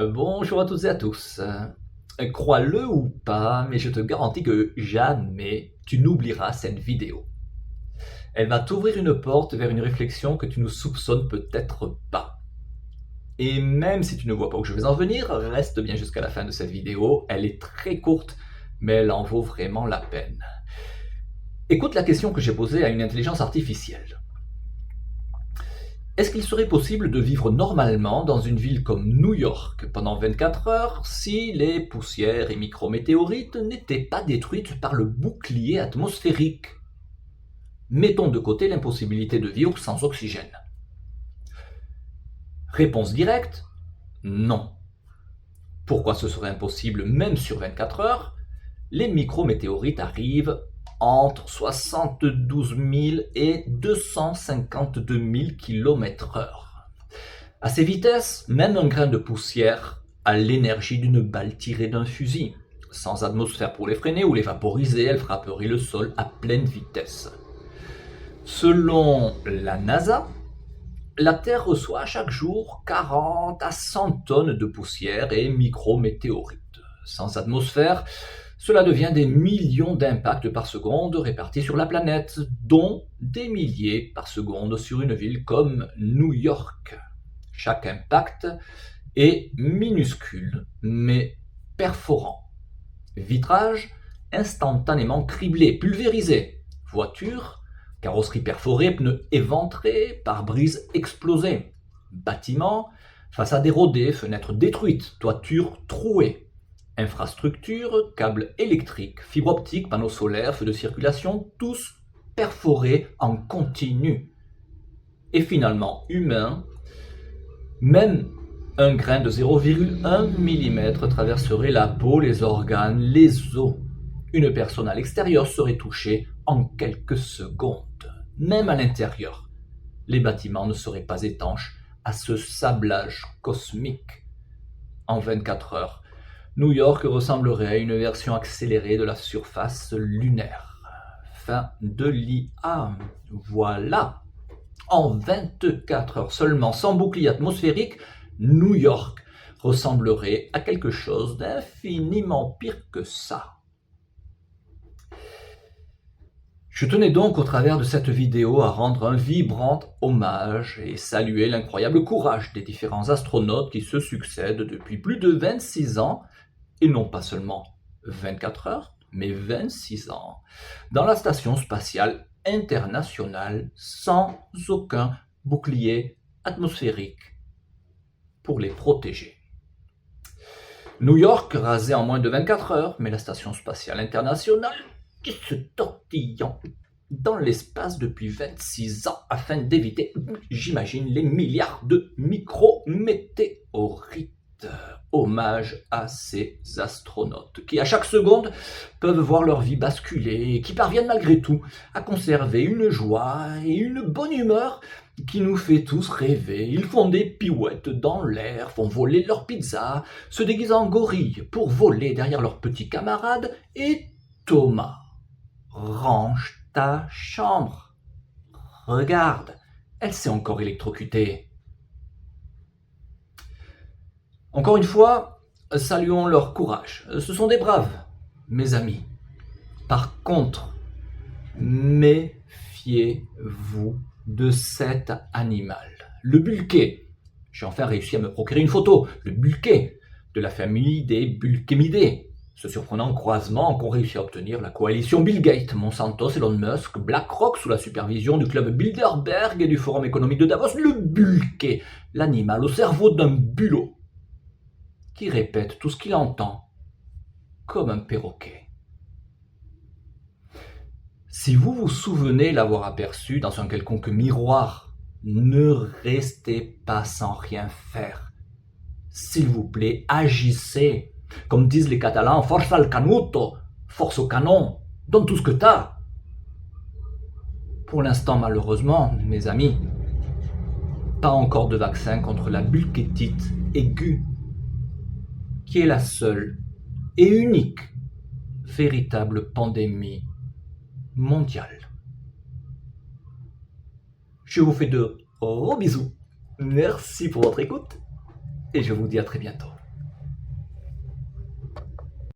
Bonjour à toutes et à tous. Crois-le ou pas, mais je te garantis que jamais tu n'oublieras cette vidéo. Elle va t'ouvrir une porte vers une réflexion que tu ne soupçonnes peut-être pas. Et même si tu ne vois pas où je vais en venir, reste bien jusqu'à la fin de cette vidéo. Elle est très courte, mais elle en vaut vraiment la peine. Écoute la question que j'ai posée à une intelligence artificielle. Est-ce qu'il serait possible de vivre normalement dans une ville comme New York pendant 24 heures si les poussières et micrométéorites n'étaient pas détruites par le bouclier atmosphérique? Mettons de côté l'impossibilité de vivre sans oxygène. Réponse directe, non. Pourquoi ce serait impossible même sur 24 heures? Les micrométéorites arrivent entre 72 000 et 252 000 km/h. À ces vitesses, même un grain de poussière a l'énergie d'une balle tirée d'un fusil. Sans atmosphère pour les freiner ou les vaporiser, elle frapperait le sol à pleine vitesse. Selon la NASA, la Terre reçoit chaque jour 40 à 100 tonnes de poussière et micrométéorites. Sans atmosphère, cela devient des millions d'impacts par seconde répartis sur la planète, dont des milliers par seconde sur une ville comme New York. Chaque impact est minuscule, mais perforant. Vitrage instantanément criblé, pulvérisé. Voiture, carrosserie perforée, pneus éventrés, pare-brise explosés. Bâtiment, façade érodée, fenêtres détruites, toiture trouée. Infrastructure, câbles électriques, fibres optiques, panneaux solaires, feux de circulation, tous perforés en continu. Et finalement, humain, même un grain de 0,1 mm traverserait la peau, les organes, les os. Une personne à l'extérieur serait touchée en quelques secondes. Même à l'intérieur, les bâtiments ne seraient pas étanches à ce sablage cosmique. En 24 heures, New York ressemblerait à une version accélérée de la surface lunaire. Fin de l'IA. Voilà. En 24 heures seulement, sans bouclier atmosphérique, New York ressemblerait à quelque chose d'infiniment pire que ça. Je tenais donc au travers de cette vidéo à rendre un vibrant hommage et saluer l'incroyable courage des différents astronautes qui se succèdent depuis plus de 26 ans, et non pas seulement 24 heures, mais 26 ans, dans la station spatiale internationale sans aucun bouclier atmosphérique pour les protéger. New York rasé en moins de 24 heures, mais la station spatiale internationale qui se tortillant dans l'espace depuis 26 ans afin d'éviter, j'imagine, les milliards de micrométéorites. Hommage à ces astronautes qui, à chaque seconde, peuvent voir leur vie basculer et qui parviennent malgré tout à conserver une joie et une bonne humeur qui nous fait tous rêver. Ils font des pirouettes dans l'air, font voler leurs pizzas, se déguisent en gorilles pour voler derrière leurs petits camarades. Et Thomas, range ta chambre. Regarde, elle s'est encore électrocutée. Encore une fois, saluons leur courage. Ce sont des braves, mes amis. Par contre, méfiez-vous de cet animal. Le bulquet. J'ai enfin réussi à me procurer une photo. Le bulquet de la famille des Bulquémidés. Ce surprenant croisement qu'ont réussi à obtenir la coalition Bill Gates, Monsanto, Elon Musk, BlackRock sous la supervision du club Bilderberg et du Forum économique de Davos. Le bulquet, l'animal au cerveau d'un bulot, qui répète tout ce qu'il entend, comme un perroquet. Si vous vous souvenez l'avoir aperçu dans un quelconque miroir, ne restez pas sans rien faire. S'il vous plaît, agissez. Comme disent les Catalans, forza al canuto, force au canon, donne tout ce que t'as. Pour l'instant, malheureusement, mes amis, pas encore de vaccin contre la bulkétite aiguë, qui est la seule et unique véritable pandémie mondiale. Je vous fais de gros bisous. Merci pour votre écoute et je vous dis à très bientôt.